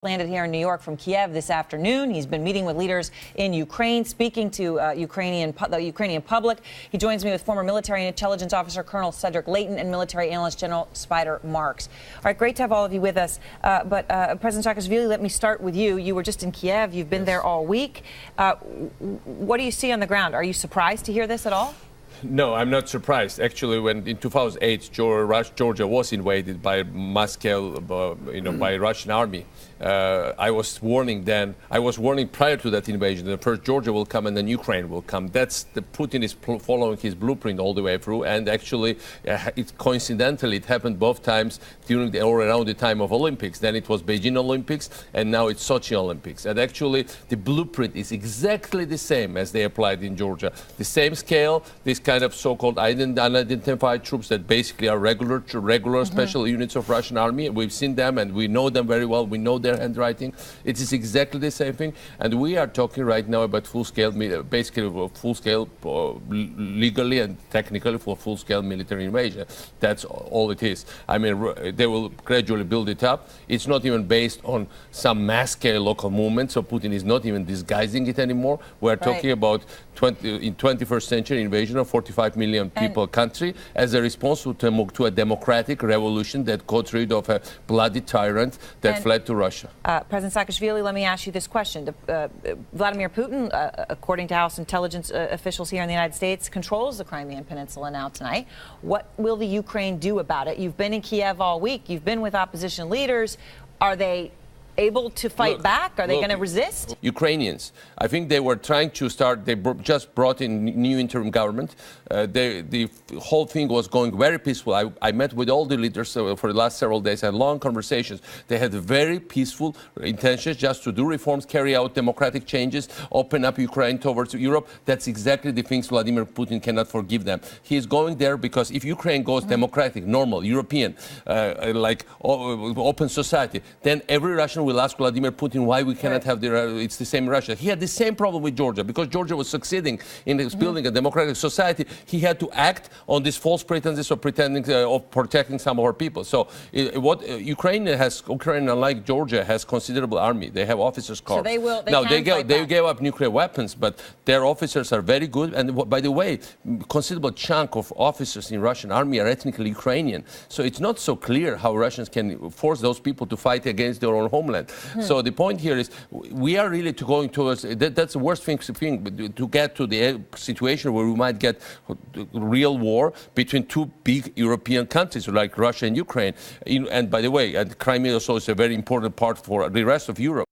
Landed here in New York from Kiev this afternoon. He's been meeting with leaders in Ukraine, speaking to the Ukrainian public. He joins me with former military and intelligence officer Colonel Cedric Leighton and military analyst General Spider Marks. All right, great to have all of you with us. But President Saakashvili, let me start with you. You were just in Kiev. You've been there all week. What do you see on the ground? Are you surprised to hear this at all? No, I'm not surprised. Actually, when in 2008 Georgia was invaded by mass-scale, by Russian army, I was warning then. I was warning prior to that invasion that first Georgia will come and then Ukraine will come. Putin is following his blueprint all the way through. And actually, coincidentally, it happened both times during or around the time of Olympics. Then it was Beijing Olympics, and now it's Sochi Olympics. And actually, the blueprint is exactly the same as they applied in Georgia. The same scale. This kind of so-called unidentified troops that basically are regular special units of Russian army. We've seen them and we know them very well. We know their handwriting. It is exactly the same thing. And we are talking right now about full-scale, basically full-scale, legally and technically for full-scale military invasion. That's all it is. I mean, they will gradually build it up. It's not even based on some mass-scale local movement, so Putin is not even disguising it anymore. We're talking about in 21st century invasion of 45 million people country as a response to a democratic revolution that got rid of a bloody tyrant that fled to Russia. President Saakashvili, let me ask you this question. Vladimir Putin, according to House intelligence officials here in the United States, controls the Crimean Peninsula now tonight. What will the Ukraine do about it? You've been in Kiev all week. You've been with opposition leaders. Are they able to fight back? Are they going to resist? Ukrainians, I think they were trying to start, they just brought in new interim government. The whole thing was going very peaceful. I met with all the leaders for the last several days, had long conversations. They had very peaceful intentions just to do reforms, carry out democratic changes, open up Ukraine towards Europe. That's exactly the things Vladimir Putin cannot forgive them. He is going there because if Ukraine goes democratic, normal, European, like open society, then every Russian will ask Vladimir Putin why we cannot have it's the same Russia. He had the same problem with Georgia because Georgia was succeeding in building a democratic society. He had to act on these false pretenses of pretending of protecting some of our people. So Ukraine, unlike Georgia, has considerable army. They have officers corps. So they will. They gave up nuclear weapons, but their officers are very good. And by the way, considerable chunk of officers in Russian army are ethnically Ukrainian. So it's not so clear how Russians can force those people to fight against their own homeland. So the point here is we are really going towards that's the worst thing to get to the situation where we might get real war between two big European countries like Russia and Ukraine. And by the way, Crimea also is a very important part for the rest of Europe.